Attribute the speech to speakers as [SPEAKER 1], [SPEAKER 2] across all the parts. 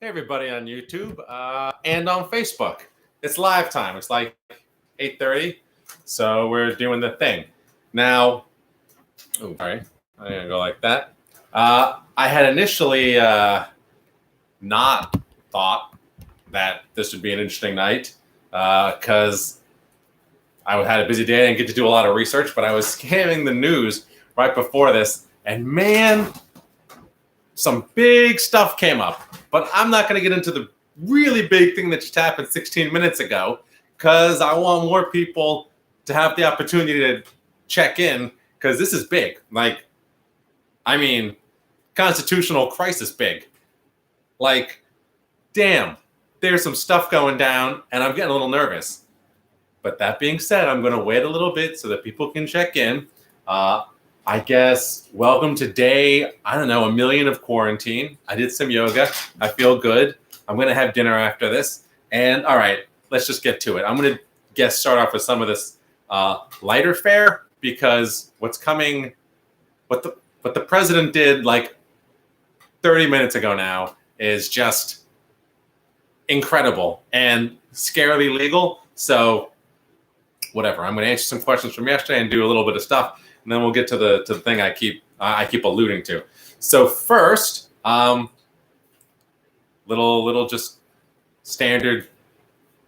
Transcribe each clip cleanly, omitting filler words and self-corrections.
[SPEAKER 1] Hey everybody on YouTube and on Facebook. It's live time. It's like 8:30, so we're doing the thing. Now, sorry, I'm gonna go like that. I had initially not thought that this would be an interesting night because I had a busy day. I didn't get to do a lot of research, but I was scanning the news right before this, and man, some big stuff came up. But I'm not going to get into the really big thing that just happened 16 minutes ago because I want more people to have the opportunity to check in because this is big. Constitutional crisis big. Damn, there's some stuff going down and I'm getting a little nervous. But that being said, I'm going to wait a little bit so that people can check in. I guess welcome to day, a million of quarantine. I did some yoga. I feel good. I'm going to have dinner after this. And all right, let's just get to it. I'm going to start off with some of this lighter fare because what the president did like 30 minutes ago now is just incredible and scarily legal. So whatever, I'm going to answer some questions from yesterday and do a little bit of stuff. And then we'll get to the thing I keep alluding to. So first, little just standard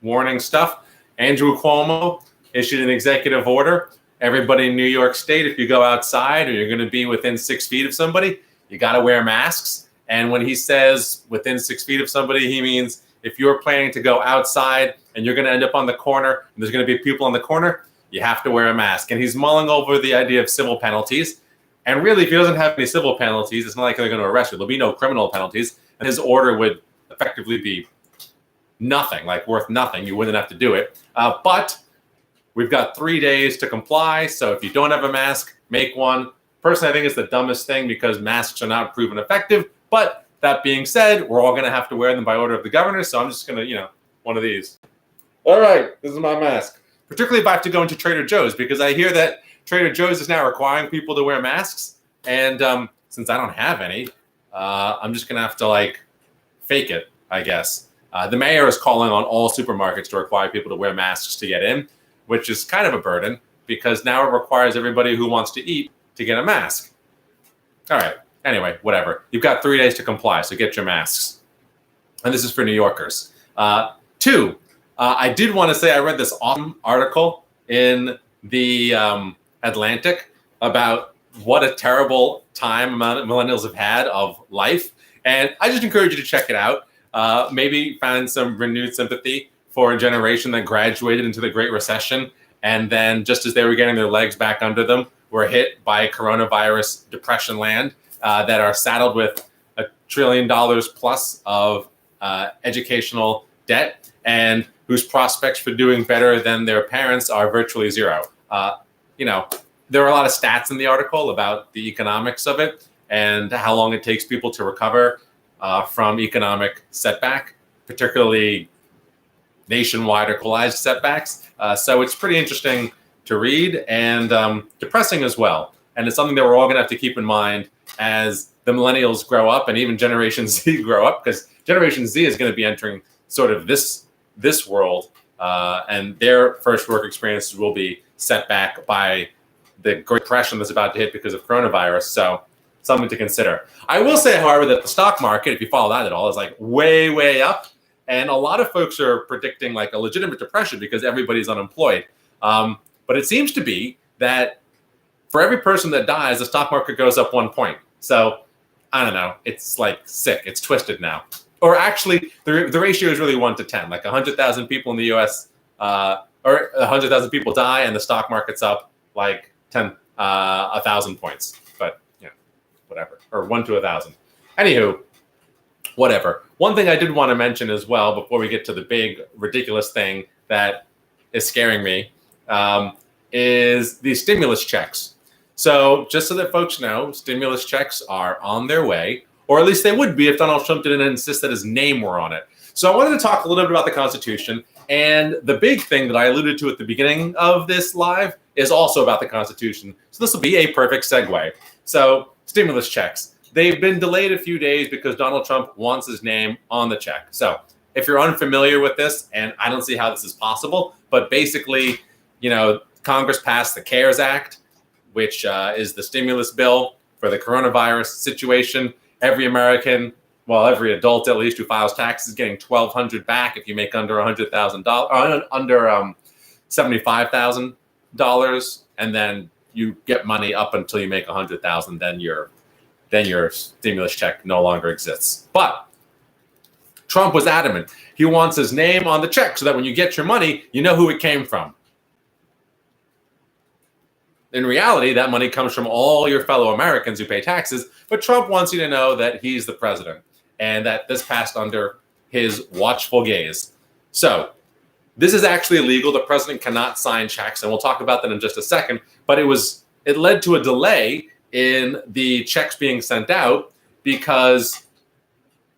[SPEAKER 1] warning stuff. Andrew Cuomo issued an executive order. Everybody in New York State, if you go outside or you're going to be within 6 feet of somebody, you got to wear masks. And when he says within 6 feet of somebody, he means if you're planning to go outside and you're going to end up on the corner and there's going to be people on the corner, you have to wear a mask. And he's mulling over the idea of civil penalties. And really, if he doesn't have any civil penalties, it's not like they're going to arrest you. There'll be no criminal penalties. And his order would effectively be nothing, worth nothing. You wouldn't have to do it. But we've got 3 days to comply. So if you don't have a mask, make one. Personally, I think it's the dumbest thing because masks are not proven effective. But that being said, we're all going to have to wear them by order of the governor. So I'm just going to, one of these. All right, this is my mask. Particularly if I have to go into Trader Joe's because I hear that Trader Joe's is now requiring people to wear masks. And since I don't have any, I'm just going to have to fake it, I guess. The mayor is calling on all supermarkets to require people to wear masks to get in, which is kind of a burden because now it requires everybody who wants to eat to get a mask. All right. Anyway, whatever. You've got 3 days to comply, so get your masks. And this is for New Yorkers. Two, I did want to say I read this awesome article in the Atlantic about what a terrible time millennials have had of life. And I just encourage you to check it out. Maybe find some renewed sympathy for a generation that graduated into the Great Recession. And then just as they were getting their legs back under them, were hit by coronavirus depression land that are saddled with $1 trillion plus of educational debt and whose prospects for doing better than their parents are virtually zero. There are a lot of stats in the article about the economics of it and how long it takes people to recover from economic setback, particularly nationwide or college setbacks. So it's pretty interesting to read and depressing as well. And it's something that we're all going to have to keep in mind as the millennials grow up and even Generation Z grow up, because Generation Z is going to be entering sort of this world, and their first work experiences will be set back by the Great Depression that's about to hit because of coronavirus. So something to consider. I will say, however, that the stock market, if you follow that at all, is way, way up. And a lot of folks are predicting a legitimate depression because everybody's unemployed. But it seems to be that for every person that dies, the stock market goes up 1 point. So I don't know. It's sick. It's twisted now. Or actually, the ratio is really 1 to 10. 100,000 people in the U.S. Or 100,000 people die, and the stock market's up 1,000 points. But whatever. Or 1 to 1,000. Anywho, whatever. One thing I did want to mention as well before we get to the big ridiculous thing that is scaring me is the stimulus checks. So just so that folks know, stimulus checks are on their way. Or at least they would be if Donald Trump didn't insist that his name were on it. So I wanted to talk a little bit about the Constitution. And the big thing that I alluded to at the beginning of this live is also about the Constitution. So this will be a perfect segue. So stimulus checks. they've been delayed a few days because Donald Trump wants his name on the check. So if you're unfamiliar with this, and I don't see how this is possible, but basically, Congress passed the CARES Act, which is the stimulus bill for the coronavirus situation. Every American, every adult at least who files taxes is getting $1,200 back if you make under $100,000, under $75,000, and then you get money up until you make $100,000. Then your stimulus check no longer exists. But Trump was adamant. He wants his name on the check so that when you get your money, you know who it came from. In reality, that money comes from all your fellow Americans who pay taxes, but Trump wants you to know that he's the president and that this passed under his watchful gaze. So this is actually illegal. The president cannot sign checks, and we'll talk about that in just a second, but it led to a delay in the checks being sent out because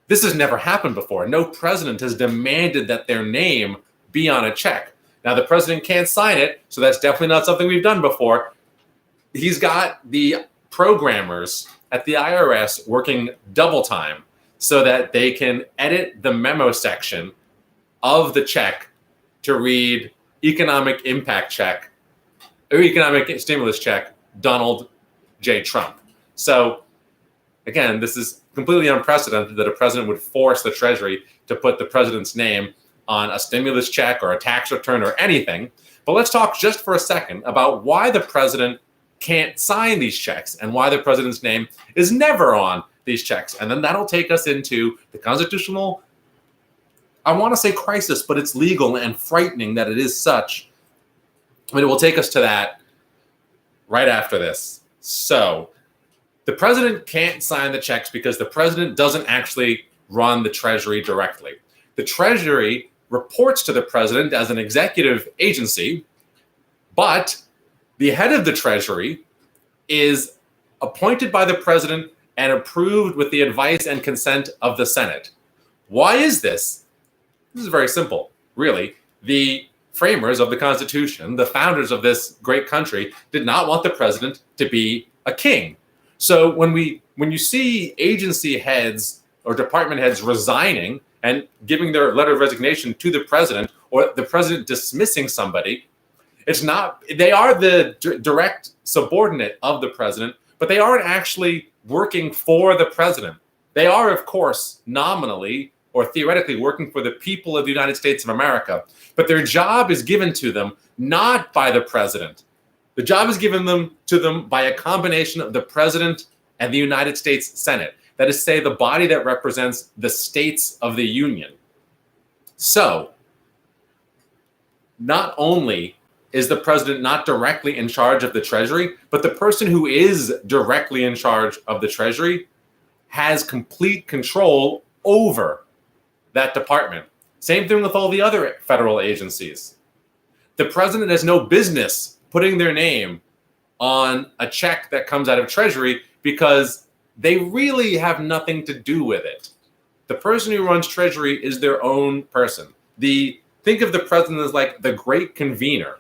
[SPEAKER 1] this has never happened before. No president has demanded that their name be on a check. Now, the president can't sign it, so that's definitely not something we've done before. He's got the programmers at the IRS working double time so that they can edit the memo section of the check to read economic impact check or economic stimulus check, Donald J. Trump. So again, this is completely unprecedented that a president would force the Treasury to put the president's name on a stimulus check or a tax return or anything. But let's talk just for a second about why the president can't sign these checks and why the president's name is never on these checks. And then that'll take us into the constitutional, I want to say crisis, but it's legal and frightening that it is such. But it will take us to that right after this. So the president can't sign the checks because the president doesn't actually run the Treasury directly. The Treasury reports to the president as an executive agency, but the head of the Treasury is appointed by the president and approved with the advice and consent of the Senate. Why is this? This is very simple, really. The framers of the Constitution, the founders of this great country, did not want the president to be a king. So when you see agency heads or department heads resigning and giving their letter of resignation to the president, or the president dismissing somebody, they are the direct subordinate of the president, but they aren't actually working for the president. They are, of course, nominally or theoretically working for the people of the United States of America, but their job is given to them not by the president. The job is given to them by a combination of the president and the United States Senate. That is, say, the body that represents the states of the union. So, not only is the president not directly in charge of the Treasury, but the person who is directly in charge of the Treasury has complete control over that department. Same thing with all the other federal agencies. The president has no business putting their name on a check that comes out of Treasury because they really have nothing to do with it. The person who runs Treasury is their own person. Think of the president as like the great convener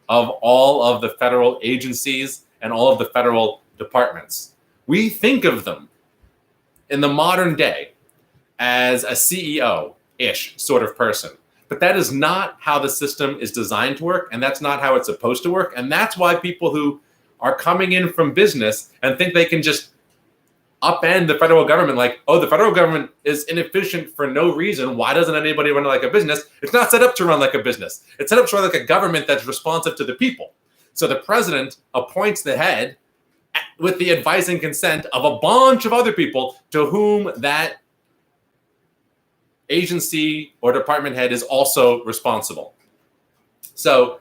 [SPEAKER 1] of all of the federal agencies and all of the federal departments. We think of them in the modern day as a CEO-ish sort of person. But that is not how the system is designed to work, and that's not how it's supposed to work. And that's why people who are coming in from business and think they can just upend the federal government, like, oh, the federal government is inefficient for no reason. Why doesn't anybody run it like a business? It's not set up to run like a business. It's set up to run like a government that's responsive to the people. So the president appoints the head with the advice and consent of a bunch of other people to whom that agency or department head is also responsible. So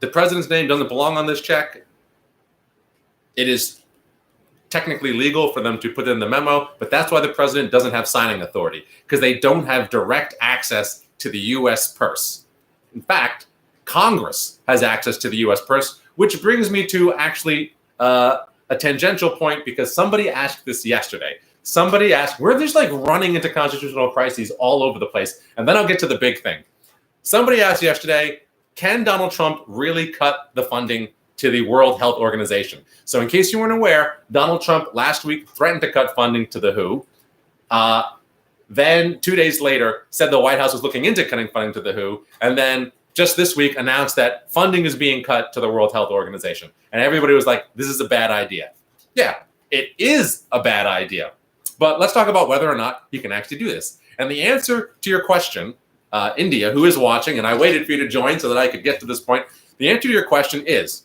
[SPEAKER 1] the president's name doesn't belong on this check. It is technically legal for them to put in the memo, but that's why the president doesn't have signing authority, because they don't have direct access to the U.S. purse. In fact, Congress has access to the U.S. purse, which brings me to actually a tangential point, because somebody asked this yesterday. Somebody asked, we're just like running into constitutional crises all over the place, and then I'll get to the big thing. Somebody asked yesterday, can Donald Trump really cut the funding to the World Health Organization. So in case you weren't aware, Donald Trump last week threatened to cut funding to the WHO. Then 2 days later said the White House was looking into cutting funding to the WHO. And then just this week announced that funding is being cut to the World Health Organization. And everybody was like, this is a bad idea. Yeah, it is a bad idea. But let's talk about whether or not he can actually do this. And the answer to your question, India, who is watching, and I waited for you to join so that I could get to this point. The answer to your question is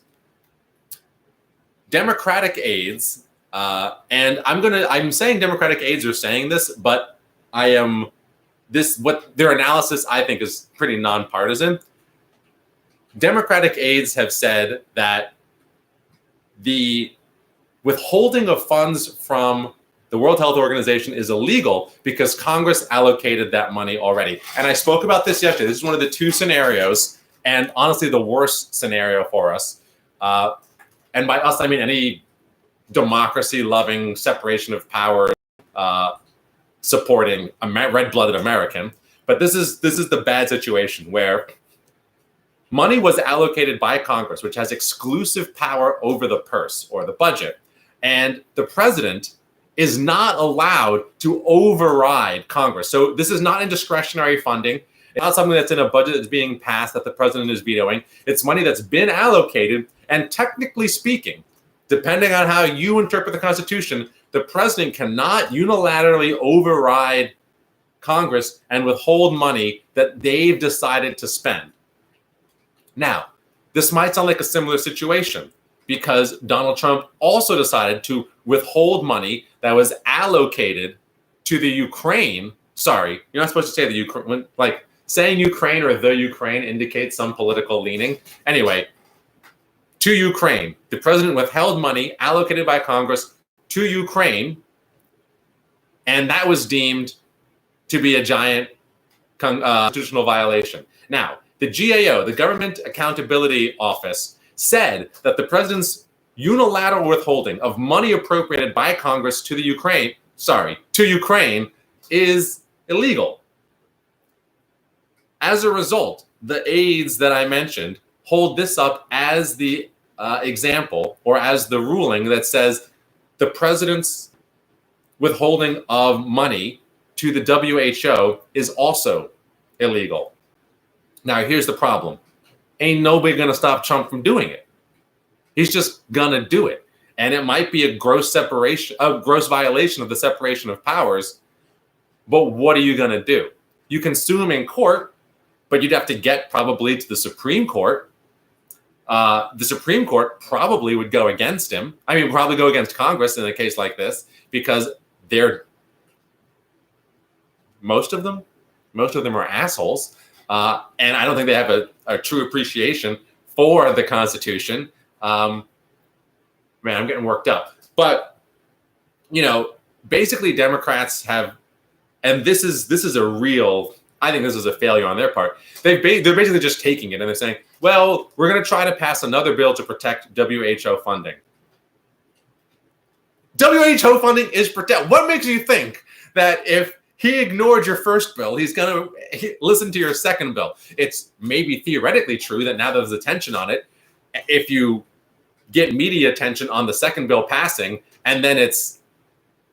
[SPEAKER 1] Democratic aides, and I'm saying Democratic aides are saying this, but what their analysis I think is pretty nonpartisan. Democratic aides have said that the withholding of funds from the World Health Organization is illegal because Congress allocated that money already. And I spoke about this yesterday. This is one of the two scenarios, and honestly, the worst scenario for us. And by us, I mean any democracy-loving, separation of powers, supporting red-blooded American. But this is the bad situation where money was allocated by Congress, which has exclusive power over the purse or the budget. And the president is not allowed to override Congress. So this is not indiscretionary funding. It's not something that's in a budget that's being passed that the president is vetoing. It's money that's been allocated. And technically speaking, depending on how you interpret the Constitution, the president cannot unilaterally override Congress and withhold money that they've decided to spend. Now, this might sound like a similar situation because Donald Trump also decided to withhold money that was allocated to the Ukraine. Sorry, you're not supposed to say the Ukraine. Like saying Ukraine or the Ukraine indicates some political leaning. Anyway, to Ukraine, the president withheld money allocated by Congress to Ukraine, and that was deemed to be a giant constitutional violation. Now, the GAO, the Government Accountability Office, said that the president's unilateral withholding of money appropriated by Congress to Ukraine is illegal. As a result, the aides that I mentioned hold this up as the example or as the ruling that says the president's withholding of money to the WHO is also illegal. Now, here's the problem. Ain't nobody going to stop Trump from doing it. He's just going to do it. And it might be a gross violation of the separation of powers. But what are you going to do? You can sue him in court, but you'd have to get probably to the Supreme Court. The Supreme Court probably would go against him. I mean, probably go against Congress in a case like this because most of them are assholes. And I don't think they have a true appreciation for the Constitution. Man, I'm getting worked up. But, basically Democrats have, and this is a real, I think this is a failure on their part. They're basically just taking it and they're saying, well, we're going to try to pass another bill to protect WHO funding. WHO funding is protected. What makes you think that if he ignored your first bill, he's going to listen to your second bill? It's maybe theoretically true that now there's attention on it. If you get media attention on the second bill passing, and then it's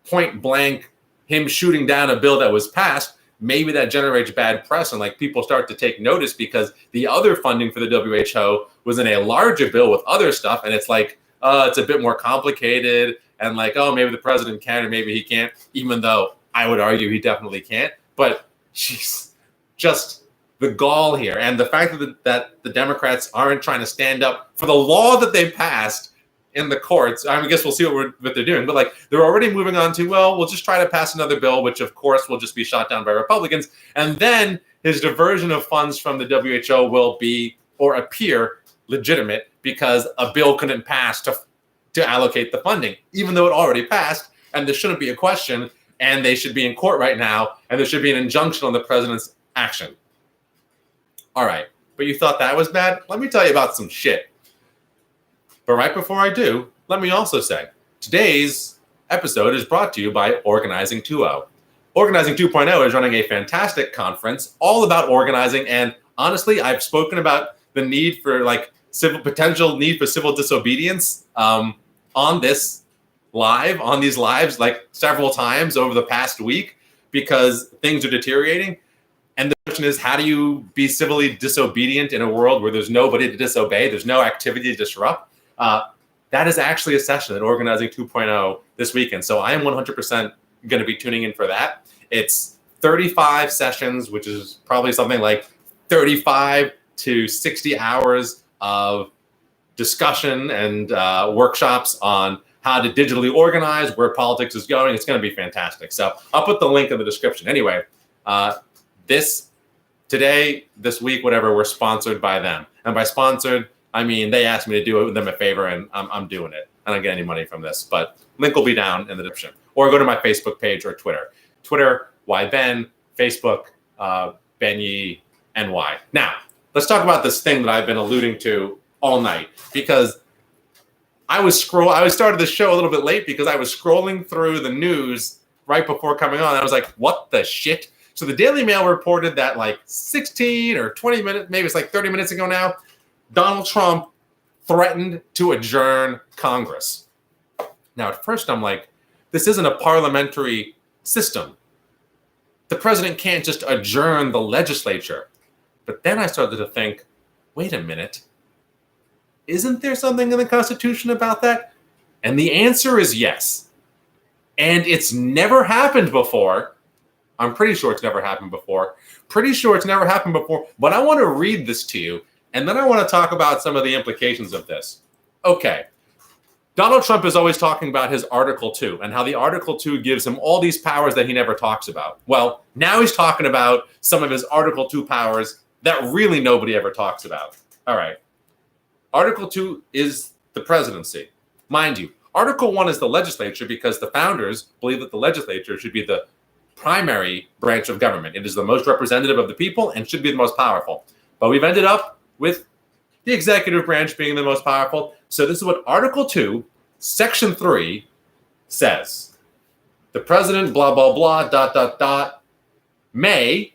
[SPEAKER 1] point blank him shooting down a bill that was passed, maybe that generates bad press and people start to take notice because the other funding for the WHO was in a larger bill with other stuff. And it's it's a bit more complicated and maybe the president can or maybe he can't, even though I would argue he definitely can't. But she's just the gall here. And the fact that the Democrats aren't trying to stand up for the law that they passed in the courts. I guess we'll see what they're doing. But they're already moving on to, well, we'll just try to pass another bill, which of course will just be shot down by Republicans. And then his diversion of funds from the WHO will be or appear legitimate because a bill couldn't pass to allocate the funding, even though it already passed. And there shouldn't be a question. And they should be in court right now. And there should be an injunction on the president's action. All right. But you thought that was bad? Let me tell you about some shit. But right before I do, let me also say, today's episode is brought to you by Organizing 2.0. Organizing 2.0 is running a fantastic conference all about organizing. And honestly, I've spoken about the need for potential need for civil disobedience on these lives, like several times over the past week, because things are deteriorating. And the question is, how do you be civilly disobedient in a world where there's nobody to disobey, there's no activity to disrupt? That is actually a session at Organizing 2.0 this weekend. So I am 100% going to be tuning in for that. It's 35 sessions, which is probably something like 35 to 60 hours of discussion and workshops on how to digitally organize, where politics is going. It's going to be fantastic. So I'll put the link in the description. Anyway, this week, whatever, we're sponsored by them. And by sponsored, I mean they asked me to do them a favor, and I'm doing it. I don't get any money from this, but link will be down in the description. Or go to my Facebook page or Twitter. Twitter, YBen, Facebook, Benyi, NY. Now, let's talk about this thing that I've been alluding to all night, because I started the show a little bit late because I was scrolling through the news right before coming on. I was like, what the shit? So the Daily Mail reported that like 16 or 20 minutes, maybe it's like 30 minutes ago now, Donald Trump threatened to adjourn Congress. Now, at first I'm like, this isn't a parliamentary system. The president can't just adjourn the legislature. But then I started to think, wait a minute. Isn't there something in the Constitution about that? And the answer is yes. And it's never happened before. I'm pretty sure it's never happened before. But I want to read this to you, and then I want to talk about some of the implications of this. Okay. Donald Trump is always talking about his Article 2 and how the Article 2 gives him all these powers that he never talks about. Well, now he's talking about some of his Article 2 powers that really nobody ever talks about. All right. Article 2 is the presidency. Mind you, Article 1 is the legislature, because the founders believe that the legislature should be the primary branch of government. It is the most representative of the people and should be the most powerful. But we've ended up with the executive branch being the most powerful. So this is what Article 2, Section 3 says. The president, blah, blah, blah, ... may,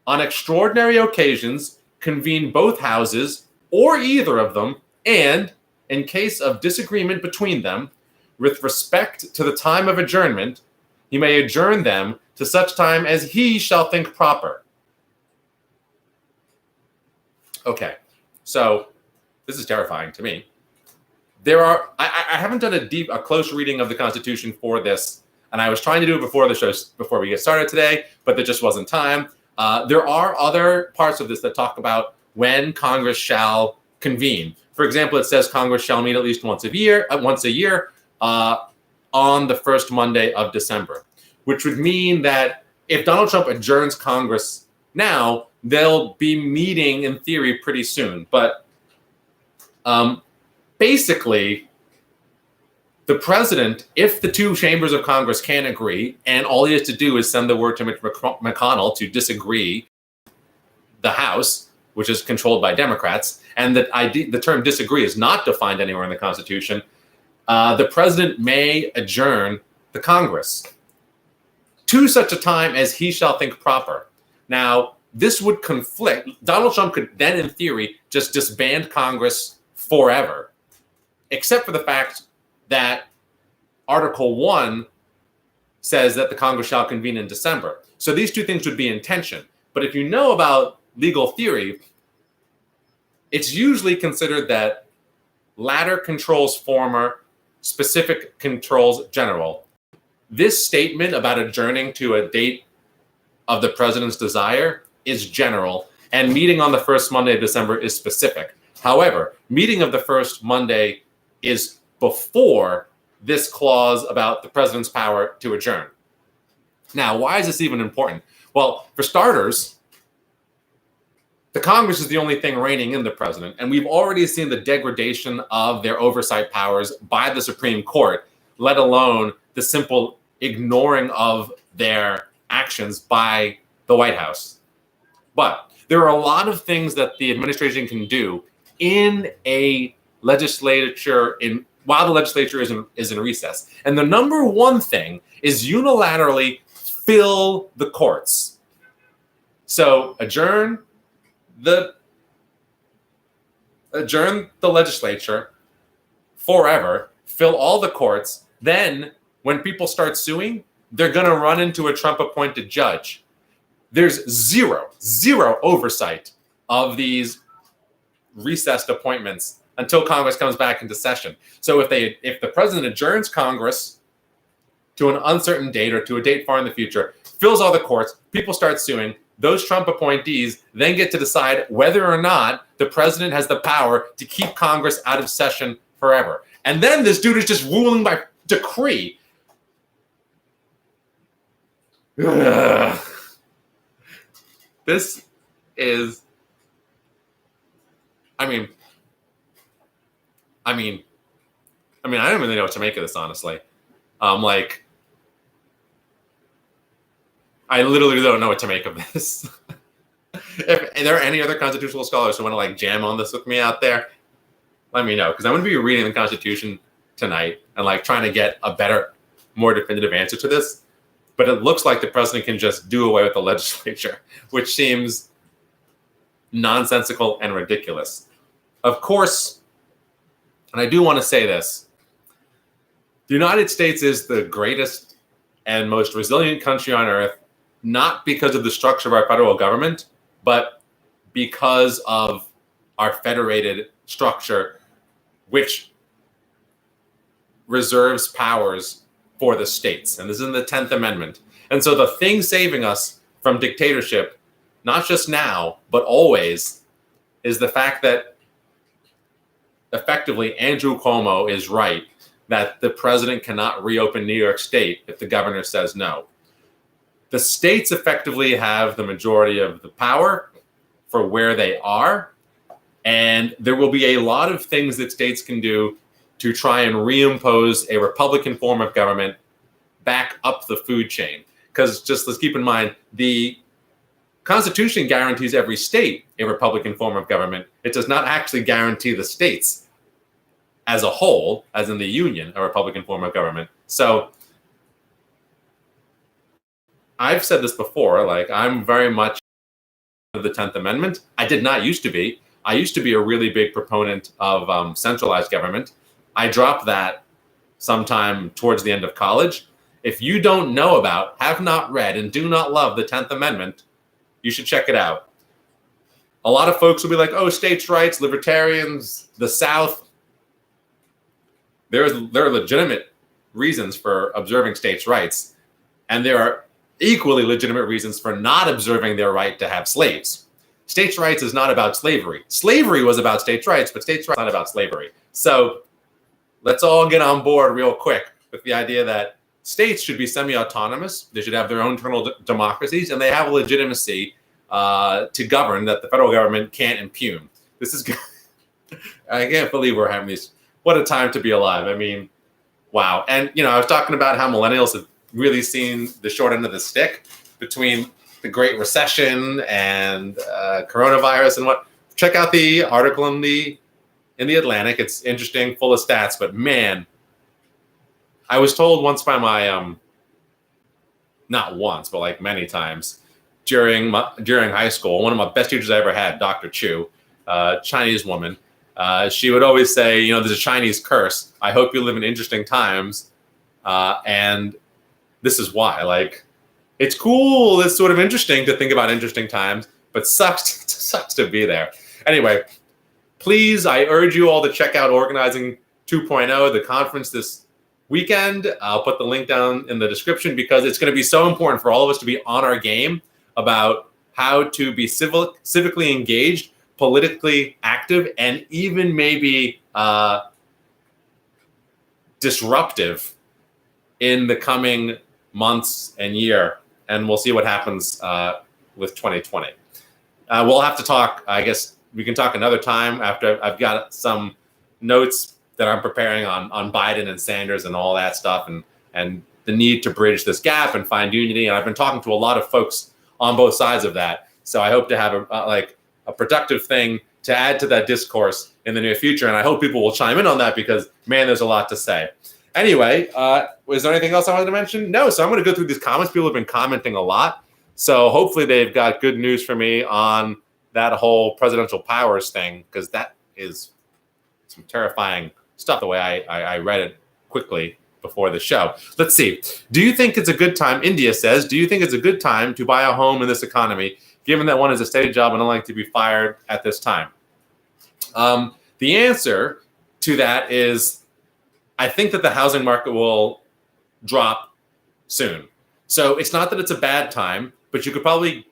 [SPEAKER 1] on extraordinary occasions, convene both houses or either of them, and, in case of disagreement between them, with respect to the time of adjournment, he may adjourn them to such time as he shall think proper. Okay, so this is terrifying to me. I haven't done a close reading of the Constitution for this, and I was trying to do it before we get started today, but there just wasn't time. There are other parts of this that talk about when Congress shall convene. For example, it says Congress shall meet at least once a year on the first Monday of December, which would mean that if Donald Trump adjourns Congress now, they'll be meeting in theory pretty soon. But basically, the president, if the two chambers of Congress can agree, and all he has to do is send the word to Mitch McConnell to disagree the House, which is controlled by Democrats, and the term disagree is not defined anywhere in the Constitution, the president may adjourn the Congress to such a time as he shall think proper. Now, this would conflict. Donald Trump could then, in theory, just disband Congress forever, except for the fact that Article 1 says that the Congress shall convene in December. So these two things would be in tension. But if you know about legal theory, it's usually considered that latter controls former, specific controls general. This statement about adjourning to a date of the president's desire is general, and meeting on the first Monday of December is specific. However, meeting of the first Monday is before this clause about the president's power to adjourn. Now, why is this even important? Well, for starters, the Congress is the only thing reigning in the president, and we've already seen the degradation of their oversight powers by the Supreme Court, let alone the simple ignoring of their actions by the White House. But there are a lot of things that the administration can do in a legislature while the legislature is in recess. And the number one thing is unilaterally fill the courts. So adjourn the adjourn the legislature forever, fill all the courts. Then when people start suing, they're going to run into a Trump-appointed judge. There's zero oversight of these recessed appointments until Congress comes back into session. So if the president adjourns Congress to an uncertain date or to a date far in the future, fills all the courts, people start suing, those Trump appointees then get to decide whether or not the president has the power to keep Congress out of session forever. And then this dude is just ruling by decree. Ugh. This is, I don't really know what to make of this, honestly. I literally don't know what to make of this. If there are any other constitutional scholars who want to like jam on this with me out there, let me know, because I'm going to be reading the Constitution tonight and like trying to get a better, more definitive answer to this. But it looks like the president can just do away with the legislature, which seems nonsensical and ridiculous. Of course, and I do want to say this, the United States is the greatest and most resilient country on earth, not because of the structure of our federal government, but because of our federated structure, which reserves powers for the states. And this is in the 10th Amendment. And so the thing saving us from dictatorship, not just now, but always, is the fact that effectively Andrew Cuomo is right that the president cannot reopen New York State if the governor says no. The states effectively have the majority of the power for where they are, and there will be a lot of things that states can do to try and reimpose a Republican form of government back up the food chain. Because just let's keep in mind, the Constitution guarantees every state a Republican form of government. It does not actually guarantee the states as a whole, as in the Union, a Republican form of government. So I've said this before, like I'm very much of the 10th Amendment. I did not used to be. I used to be a really big proponent of centralized government. I dropped that sometime towards the end of college. If you don't know about, have not read, and do not love the 10th Amendment, you should check it out. A lot of folks will be like, oh, states' rights, libertarians, the South. There are legitimate reasons for observing states' rights, and there are equally legitimate reasons for not observing their right to have slaves. States' rights is not about slavery. Slavery was about states' rights, but states' rights are not about slavery. So let's all get on board real quick with the idea that states should be semi-autonomous. They should have their own internal democracies, and they have a legitimacy to govern that the federal government can't impugn. This is good. I can't believe we're having these. What a time to be alive. I mean, wow. And, I was talking about how millennials have really seen the short end of the stick between the Great Recession and coronavirus and what. Check out the article in the Atlantic. It's interesting, full of stats, but man, I was told once by my, not once, but like many times during high school, one of my best teachers I ever had, Dr. Chu, Chinese woman, she would always say, there's a Chinese curse. I hope you live in interesting times. And this is why, like, it's cool. It's sort of interesting to think about interesting times, but sucks to be there. Anyway, please, I urge you all to check out Organizing 2.0, the conference this weekend. I'll put the link down in the description because it's going to be so important for all of us to be on our game about how to be civically engaged, politically active, and even maybe disruptive in the coming months and year. And we'll see what happens with 2020. We'll have to talk. I guess we can talk another time after I've got some notes that I'm preparing on Biden and Sanders and all that stuff and the need to bridge this gap and find unity. And I've been talking to a lot of folks on both sides of that. So I hope to have a productive thing to add to that discourse in the near future. And I hope people will chime in on that because, man, there's a lot to say. Anyway, was there anything else I wanted to mention? No. So I'm going to go through these comments. People have been commenting a lot. So hopefully they've got good news for me on that whole presidential powers thing, because that is some terrifying stuff the way I read it quickly before the show. Let's see. Do you think it's a good time, India says, do you think it's a good time to buy a home in this economy, given that one has a steady job and unlikely to be fired at this time? The answer to that is, I think that the housing market will drop soon. So it's not that it's a bad time, but you could probably,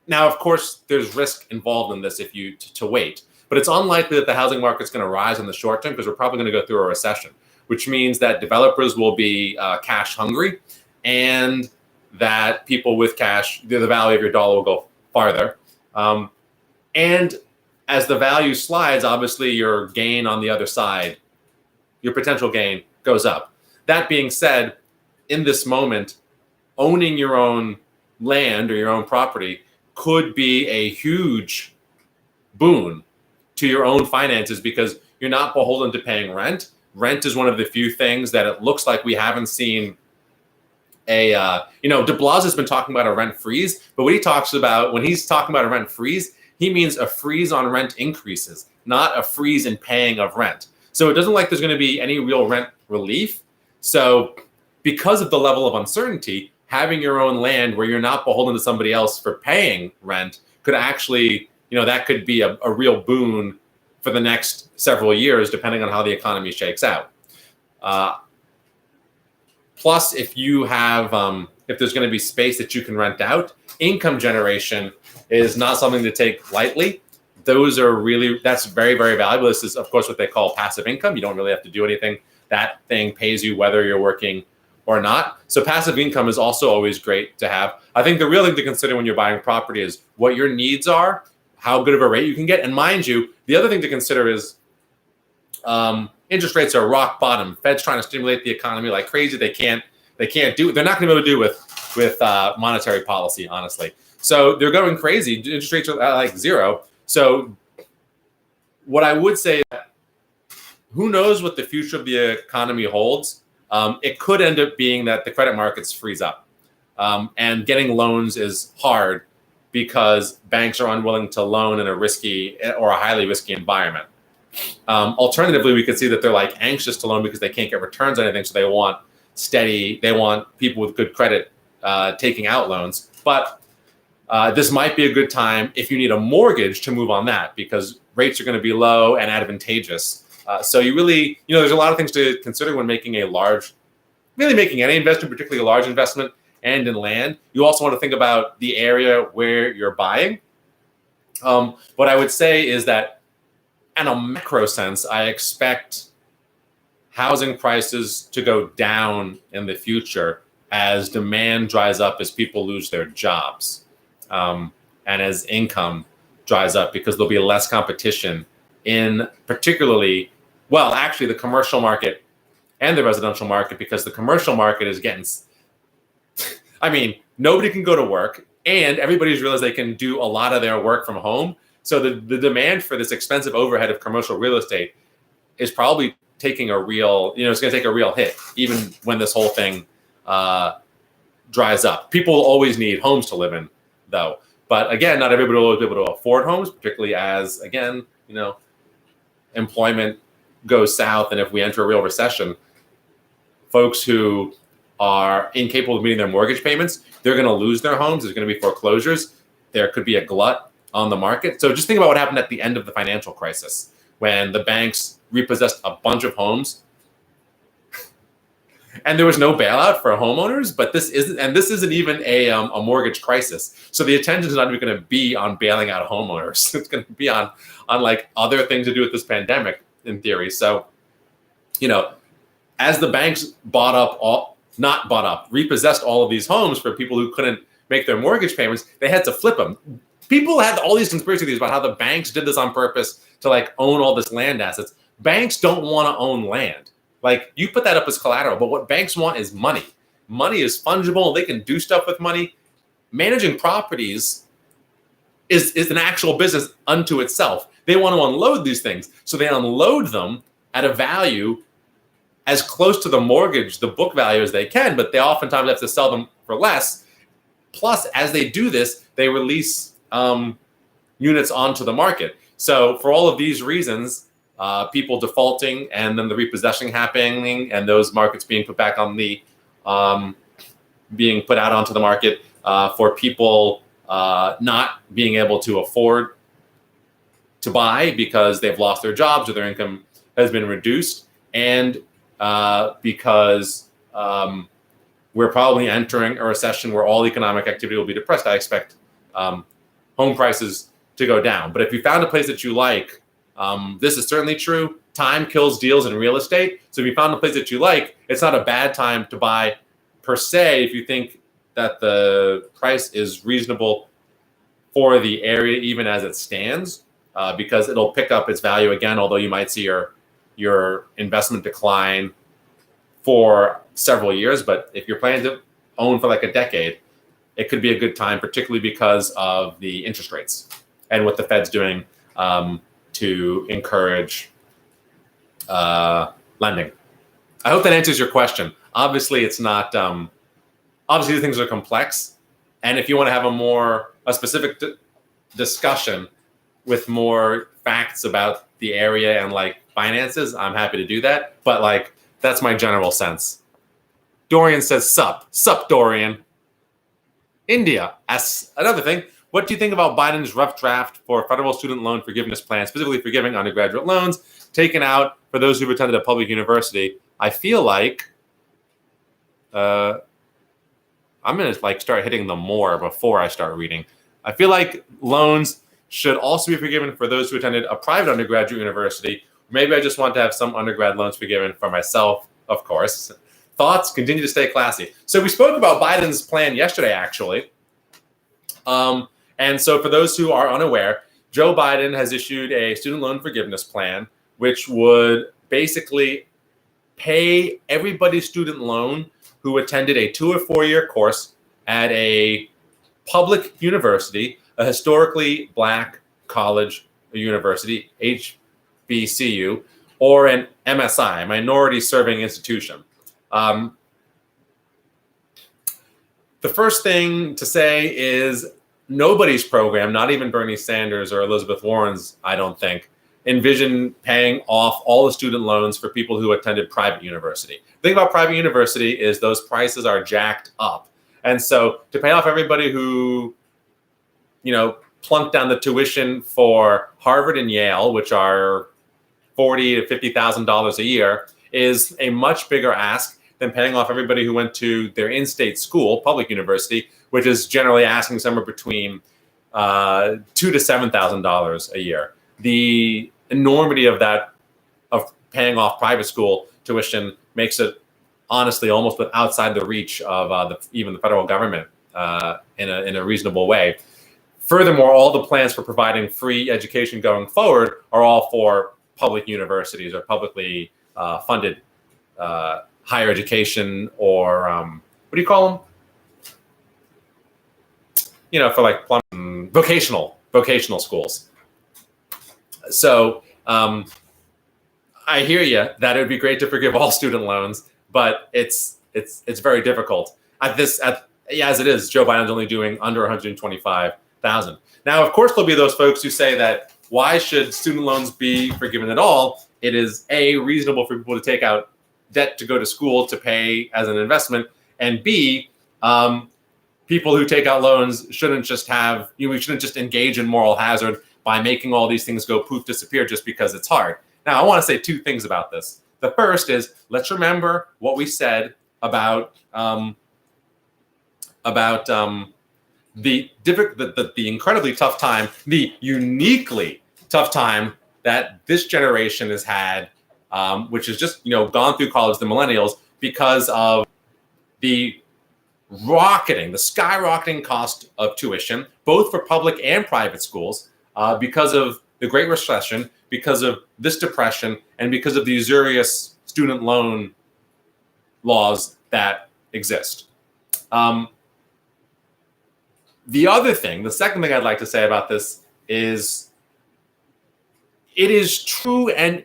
[SPEAKER 1] now of course there's risk involved in this if you to wait, but it's unlikely that the housing market's going to rise in the short term because we're probably going to go through a recession, which means that developers will be cash hungry, and that people with cash, the value of your dollar will go farther. And as the value slides, obviously your gain on the other side, your potential gain goes up. That being said, in this moment, owning your own land or your own property could be a huge boon to your own finances because you're not beholden to paying rent. Rent is one of the few things that it looks like we haven't seen de Blasio has been talking about a rent freeze, but what he talks about when he's talking about a rent freeze, he means a freeze on rent increases, not a freeze in paying of rent. So it doesn't like there's going to be any real rent relief. So because of the level of uncertainty, having your own land where you're not beholden to somebody else for paying rent could actually, that could be a real boon for the next several years, depending on how the economy shakes out. Plus, if you have, if there's going to be space that you can rent out, income generation is not something to take lightly. That's very, very valuable. This is, of course, what they call passive income. You don't really have to do anything. That thing pays you whether you're working or not. So passive income is also always great to have. I think the real thing to consider when you're buying property is what your needs are, how good of a rate you can get. And mind you, the other thing to consider is interest rates are rock bottom. Fed's trying to stimulate the economy like crazy. They can't do it. They're not going to be able to do with monetary policy, honestly. So they're going crazy. Interest rates are like zero. So what I would say, who knows what the future of the economy holds? It could end up being that the credit markets freeze up, and getting loans is hard because banks are unwilling to loan in a risky or a highly risky environment. Alternatively, we could see that they're like anxious to loan because they can't get returns on anything, so they want people with good credit taking out loans. But this might be a good time if you need a mortgage to move on that because rates are going to be low and advantageous. So you really, there's a lot of things to consider when making any investment, particularly a large investment and in land. You also want to think about the area where you're buying. What I would say is that in a macro sense, I expect housing prices to go down in the future as demand dries up, as people lose their jobs, and as income dries up because there'll be less competition in particularly, actually the commercial market and the residential market, because the commercial market is getting, nobody can go to work and everybody's realized they can do a lot of their work from home. So the demand for this expensive overhead of commercial real estate is probably taking a real, it's going to take a real hit, even when this whole thing dries up. People will always need homes to live in, though. But again, not everybody will always be able to afford homes, particularly as, again, employment goes south. And if we enter a real recession, folks who are incapable of meeting their mortgage payments, they're going to lose their homes. There's going to be foreclosures. There could be a glut on the market. So just think about what happened at the end of the financial crisis when the banks repossessed a bunch of homes and there was no bailout for homeowners. But this isn't even a mortgage crisis. So the attention is not even going to be on bailing out homeowners. It's going to be on like other things to do with this pandemic, in theory. So, as the banks repossessed all of these homes for people who couldn't make their mortgage payments, they had to flip them. People had all these conspiracy theories about how the banks did this on purpose to like own all this land assets. Banks don't want to own land. Like, you put that up as collateral, but what banks want is money. Money is fungible. They can do stuff with money. Managing properties is an actual business unto itself. They want to unload these things. So they unload them at a value as close to the mortgage, the book value, as they can, but they oftentimes have to sell them for less. Plus, as they do this, they release units onto the market. So for all of these reasons, people defaulting and then the repossession happening and those markets being put back on the being put out onto the market, for people not being able to afford to buy because they've lost their jobs or their income has been reduced, and because we're probably entering a recession where all economic activity will be depressed. I expect home prices to go down. But if you found a place that you like, this is certainly true. Time kills deals in real estate. So if you found a place that you like, it's not a bad time to buy per se if you think that the price is reasonable for the area even as it stands, because it'll pick up its value again, although you might see your investment decline for several years. But if you're planning to own for like a decade, it could be a good time, particularly because of the interest rates and what the Fed's doing to encourage lending. I hope that answers your question. Obviously, it's not. Obviously, the things are complex, and if you want to have a specific discussion with more facts about the area and like finances, I'm happy to do that. But like, that's my general sense. Dorian says, sup, Dorian. India asks another thing. What do you think about Biden's rough draft for federal student loan forgiveness plan, specifically forgiving undergraduate loans taken out for those who've attended a public university? I feel like I'm going to like start hitting them more before I start reading. I feel like loans should also be forgiven for those who attended a private undergraduate university. Maybe I just want to have some undergrad loans forgiven for myself, of course. Thoughts? Continue to stay classy. So we spoke about Biden's plan yesterday, actually. And so for those who are unaware, Joe Biden has issued a student loan forgiveness plan, which would basically pay everybody's student loan who attended a 2 or 4 year course at a public university, a historically black college or university, HBCU, or an MSI, minority serving institution. The first thing to say is nobody's program, not even Bernie Sanders or Elizabeth Warren's, I don't think, envision paying off all the student loans for people who attended private university. The thing about private university is those prices are jacked up. And so to pay off everybody who, plunked down the tuition for Harvard and Yale, which are $40,000 to $50,000 a year, is a much bigger ask than paying off everybody who went to their in-state school, public university, which is generally asking somewhere between $2,000 to $7,000 a year. The enormity of that, of paying off private school tuition, makes it honestly almost outside the reach of even the federal government in a reasonable way. Furthermore, all the plans for providing free education going forward are all for public universities or publicly funded higher education, or what do you call them? For like vocational schools. So I hear you that it would be great to forgive all student loans, but it's very difficult as it is. Joe Biden's only doing under 125,000. Now, of course, there'll be those folks who say that why should student loans be forgiven at all? It is reasonable for people to take out debt to go to school to pay as an investment, and B, people who take out loans shouldn't just we shouldn't just engage in moral hazard by making all these things go poof, disappear just because it's hard. Now, I want to say two things about this. The first is, let's remember what we said about the incredibly tough time, the uniquely tough time that this generation has had, which has just gone through college, the millennials, because of the skyrocketing cost of tuition, both for public and private schools, because of the Great Recession, because of this depression, and because of the usurious student loan laws that exist. The second thing I'd like to say about this is it is true and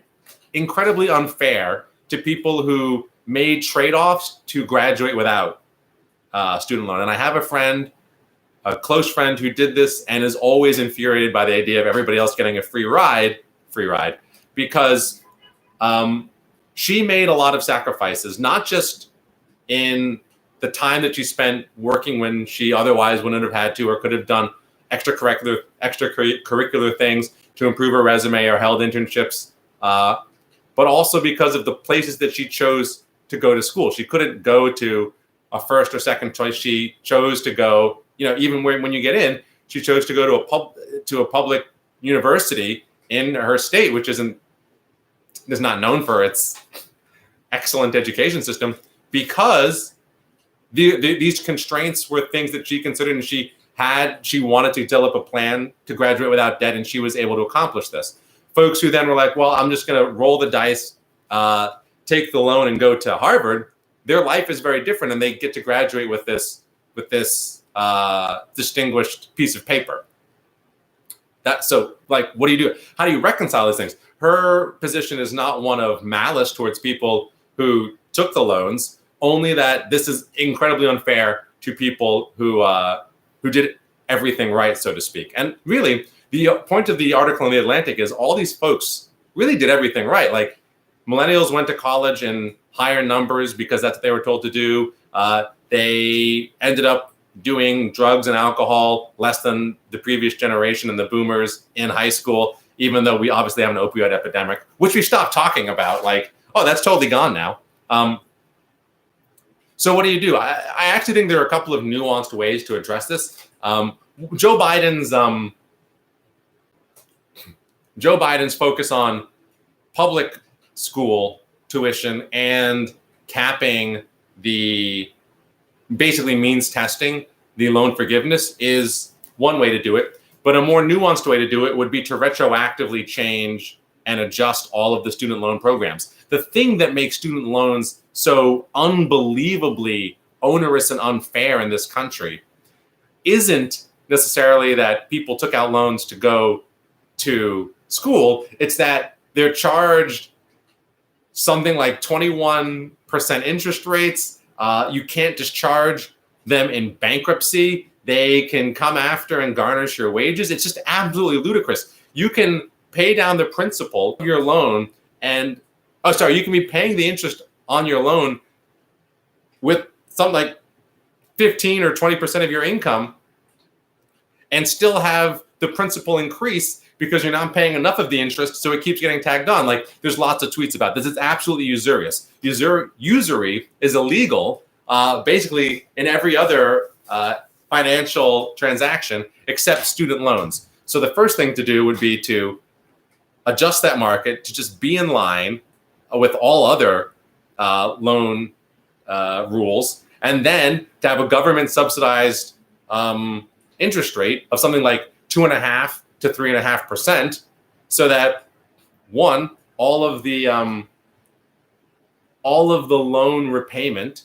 [SPEAKER 1] incredibly unfair to people who made trade-offs to graduate without student loan. And I have a friend a close friend who did this and is always infuriated by the idea of everybody else getting a free ride, because she made a lot of sacrifices, not just in the time that she spent working when she otherwise wouldn't have had to or could have done extracurricular things to improve her resume or held internships, but also because of the places that she chose to go to school. She couldn't go to a first or second choice. She chose to go, even when you get in, she chose to go to a public university in her state, which is not known for its excellent education system, because these constraints were things that she considered, and she wanted to develop a plan to graduate without debt, and she was able to accomplish this. Folks who then were like, well, I'm just going to roll the dice, take the loan, and go to Harvard, their life is very different, and they get to graduate with this distinguished piece of paper. So what do you do? How do you reconcile these things? Her position is not one of malice towards people who took the loans, only that this is incredibly unfair to people who did everything right, so to speak. And really, the point of the article in The Atlantic is all these folks really did everything right. Like, millennials went to college in higher numbers because that's what they were told to do. They ended up doing drugs and alcohol less than the previous generation and the boomers in high school, even though we obviously have an opioid epidemic, which we stopped talking about. That's totally gone now. So what do you do? I actually think there are a couple of nuanced ways to address this. Joe Biden's focus on public school tuition and capping basically means testing the loan forgiveness is one way to do it. But a more nuanced way to do it would be to retroactively change and adjust all of the student loan programs. The thing that makes student loans so unbelievably onerous and unfair in this country isn't necessarily that people took out loans to go to school. It's that they're charged something like 21% interest rates. You can't discharge them in bankruptcy. They can come after and garnish your wages. It's just absolutely ludicrous. You can pay down the principal of your loan you can be paying the interest on your loan with something like 15 or 20% of your income and still have the principal increase because you're not paying enough of the interest, so it keeps getting tagged on. There's lots of tweets about this. It's absolutely usurious. Usury is illegal basically in every other financial transaction except student loans. So the first thing to do would be to adjust that market to just be in line with all other loan rules, and then to have a government subsidized interest rate of something like 2.5% to 3.5%, so that all of the loan repayment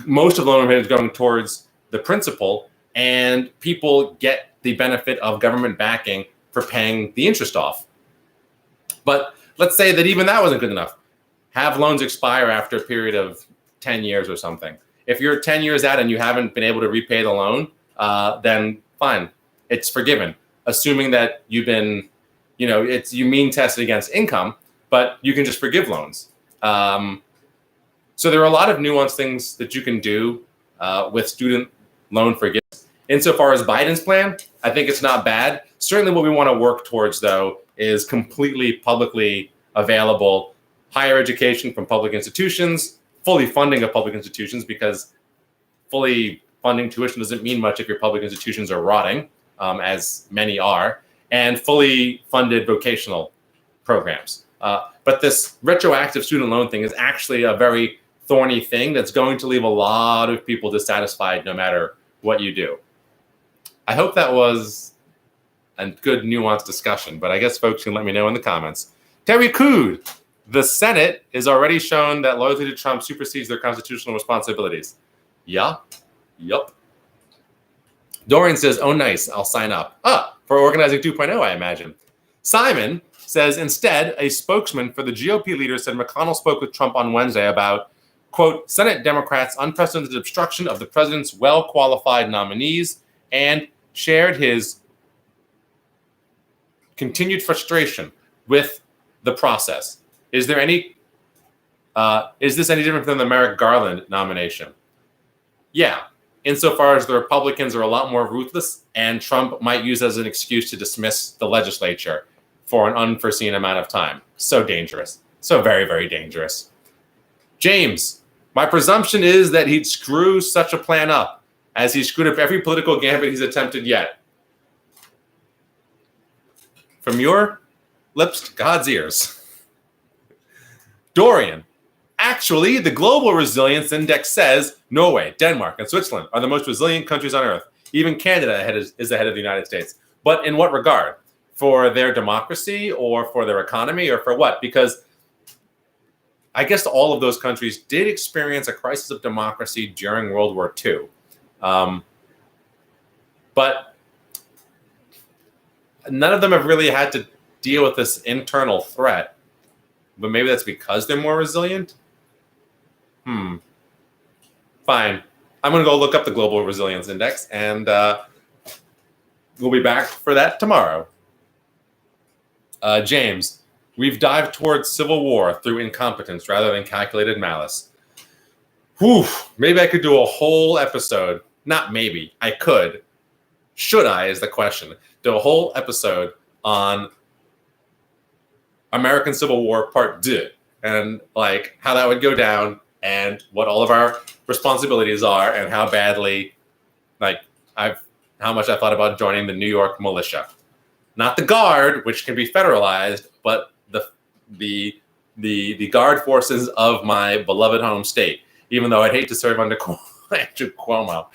[SPEAKER 1] most of the loan repayment is going towards the principal, and people get the benefit of government backing for paying the interest off. But let's say that even that wasn't good enough. Have loans expire after a period of 10 years or something. If you're 10 years out and you haven't been able to repay the loan, then fine, it's forgiven. Assuming that you've been, you mean tested against income, but you can just forgive loans. So there are a lot of nuanced things that you can do with student loan forgiveness. Insofar as Biden's plan, I think it's not bad. Certainly what we want to work towards, though, is completely publicly available higher education from public institutions, fully funding of public institutions, because fully funding tuition doesn't mean much if your public institutions are rotting, as many are, and fully funded vocational programs. But this retroactive student loan thing is actually a very thorny thing that's going to leave a lot of people dissatisfied no matter what you do. I hope that was a good nuanced discussion, but I guess folks can let me know in the comments. Terry Cood, the Senate is already shown that loyalty to Trump supersedes their constitutional responsibilities. Yeah, yup. Dorian says, oh, nice, I'll sign up. For Organizing 2.0, I imagine. Simon says, instead, a spokesman for the GOP leader said McConnell spoke with Trump on Wednesday about quote, Senate Democrats' unprecedented obstruction of the president's well-qualified nominees, and shared his continued frustration with the process. Is this any different than the Merrick Garland nomination? Yeah, insofar as the Republicans are a lot more ruthless, and Trump might use as an excuse to dismiss the legislature for an unforeseen amount of time. So dangerous. So very, very dangerous. James, my presumption is that he'd screw such a plan up, as he screwed up every political gambit he's attempted yet. From your lips to God's ears. Dorian, actually, the Global Resilience Index says Norway, Denmark, and Switzerland are the most resilient countries on Earth. Even Canada is ahead of the United States. But in what regard? For their democracy, or for their economy, or for what? Because I guess all of those countries did experience a crisis of democracy during World War II. But none of them have really had to deal with this internal threat. But maybe that's because they're more resilient? Fine. I'm going to go look up the Global Resilience Index, and we'll be back for that tomorrow. James, we've dived towards civil war through incompetence rather than calculated malice. Whew, maybe I could do a whole episode. Not maybe, I could. Should I is the question. Do a whole episode on American Civil War Part 2 and like how that would go down and what all of our responsibilities are and how badly, how much I thought about joining the New York militia. Not the Guard, which can be federalized, but the Guard forces of my beloved home state, even though I'd hate to serve under Andrew Cuomo.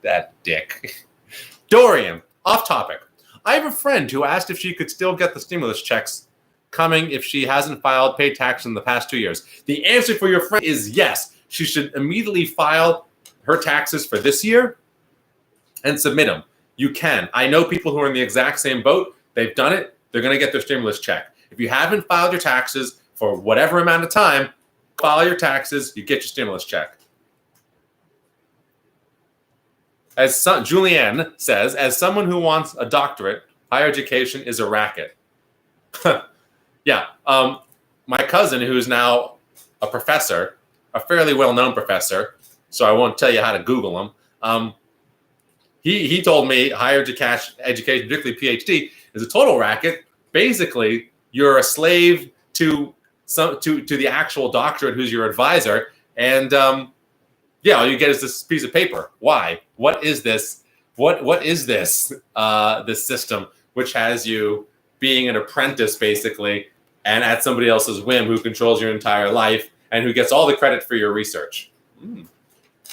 [SPEAKER 1] That dick. Dorian, off topic. I have a friend who asked if she could still get the stimulus checks coming if she hasn't filed paid tax in the past 2 years. The answer for your friend is yes. She should immediately file her taxes for this year and submit them. You can. I know people who are in the exact same boat. They've done it. They're going to get their stimulus check. If you haven't filed your taxes for whatever amount of time, file your taxes, you get your stimulus check. Julianne says, as someone who wants a doctorate, higher education is a racket. Yeah. My cousin, who's now a professor, a fairly well-known professor, so I won't tell you how to Google him. He told me higher education, particularly PhD, is a total racket. Basically, you're a slave to the actual doctorate who's your advisor, and all you get is this piece of paper. Why? What is this? What is this? This system which has you being an apprentice basically, and at somebody else's whim, who controls your entire life and who gets all the credit for your research.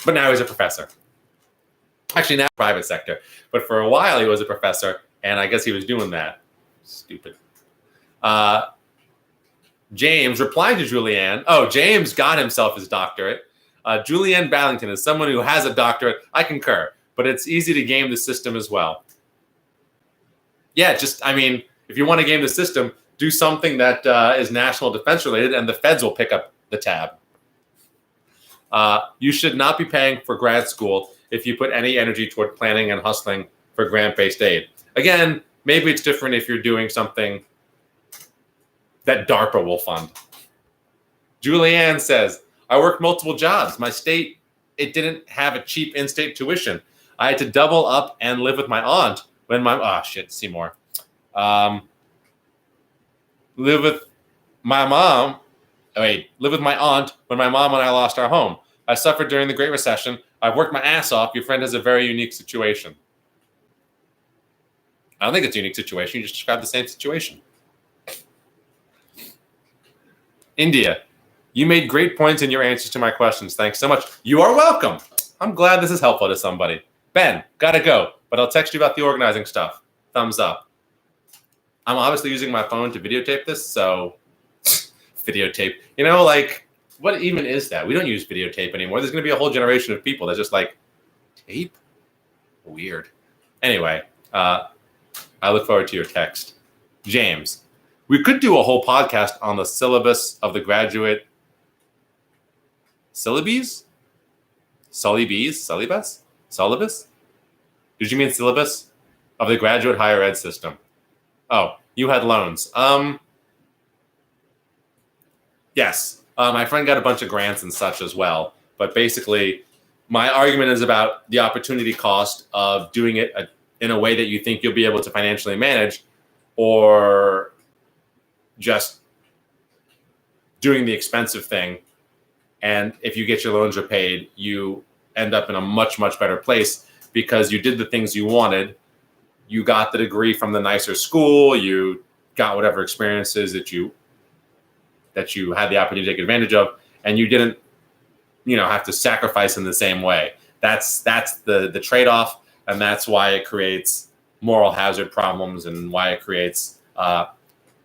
[SPEAKER 1] But now he's a professor. Actually, now private sector. But for a while, he was a professor, and I guess he was doing that. Stupid. James replied to Julianne. Oh, James got himself his doctorate. Julianne Ballington is someone who has a doctorate. I concur. But it's easy to game the system as well. Yeah, if you want to game the system, do something that is national defense related, and the feds will pick up the tab. You should not be paying for grad school if you put any energy toward planning and hustling for grant-based aid. Again, maybe it's different if you're doing something that DARPA will fund. Julianne says, I worked multiple jobs. My state, it didn't have a cheap in-state tuition. I had to double up and live with my aunt when Seymour. Live with my aunt when my mom and I lost our home. I suffered during the Great Recession. I've worked my ass off. Your friend has a very unique situation. I don't think it's a unique situation. You just described the same situation. India, you made great points in your answers to my questions. Thanks so much. You are welcome. I'm glad this is helpful to somebody. Ben, gotta go, but I'll text you about the organizing stuff. Thumbs up. I'm obviously using my phone to videotape this, so videotape. What even is that? We don't use videotape anymore. There's going to be a whole generation of people that just tape? Weird. Anyway, I look forward to your text. James, we could do a whole podcast on the syllabus of the graduate Syllabus? Syllabus? Did you mean syllabus? Of the graduate higher ed system. Oh, you had loans. Yes. My friend got a bunch of grants and such as well. But basically, my argument is about the opportunity cost of doing it in a way that you think you'll be able to financially manage, or just doing the expensive thing. And if you get your loans repaid, you end up in a much, much better place because you did the things you wanted. You got the degree from the nicer school. You got whatever experiences that you had the opportunity to take advantage of, and you didn't, have to sacrifice in the same way. That's the trade-off, and that's why it creates moral hazard problems, and why it creates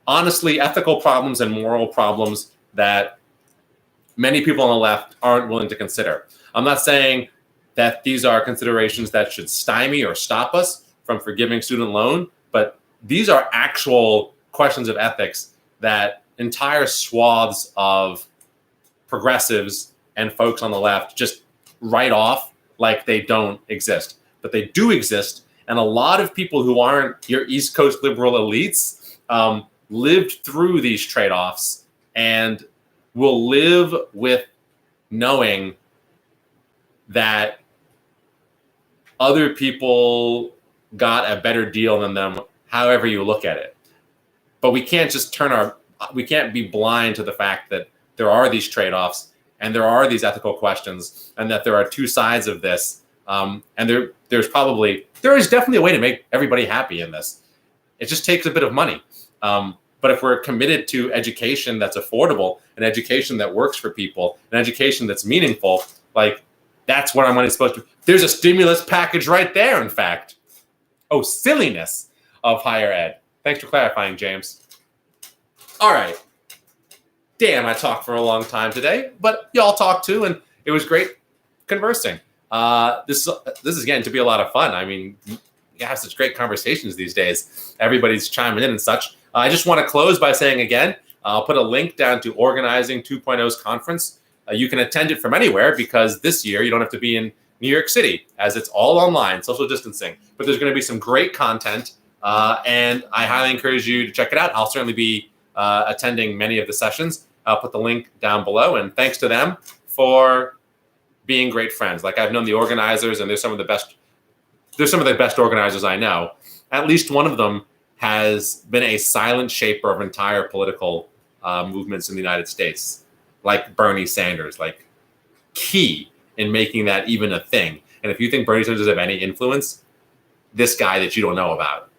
[SPEAKER 1] honestly ethical problems and moral problems that many people on the left aren't willing to consider. I'm not saying that these are considerations that should stymie or stop us from forgiving student loan, but these are actual questions of ethics that entire swaths of progressives and folks on the left just write off like they don't exist. But they do exist, and a lot of people who aren't your East Coast liberal elites lived through these trade-offs and will live with knowing that other people got a better deal than them, however you look at it. But we can't just we can't be blind to the fact that there are these trade-offs and there are these ethical questions, and that there are two sides of this. And there is definitely a way to make everybody happy in this. It just takes a bit of money. But if we're committed to education that's affordable, an education that works for people, an education that's meaningful, like that's what our money's supposed to. There's a stimulus package right there, in fact. Oh, silliness of higher ed. Thanks for clarifying, James. All right. Damn, I talked for a long time today, but y'all talked too, and it was great conversing. This is getting to be a lot of fun. I mean, you have such great conversations these days. Everybody's chiming in and such. I just want to close by saying again, I'll put a link down to Organizing 2.0's conference. You can attend it from anywhere because this year you don't have to be in New York City, as it's all online, social distancing. But there's going to be some great content, and I highly encourage you to check it out. I'll certainly be attending many of the sessions. I'll put the link down below, and thanks to them for being great friends. Like, I've known the organizers, and they're some of the best organizers I know. At least one of them has been a silent shaper of entire political movements in the United States, like Bernie Sanders, like key in making that even a thing. And if you think Bernie Sanders have any influence, this guy that you don't know about,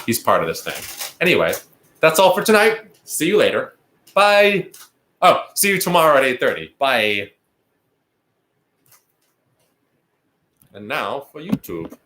[SPEAKER 1] he's part of this thing. Anyway, that's all for tonight. See you later. Bye. Oh, see you tomorrow at 8:30. Bye. And now for YouTube.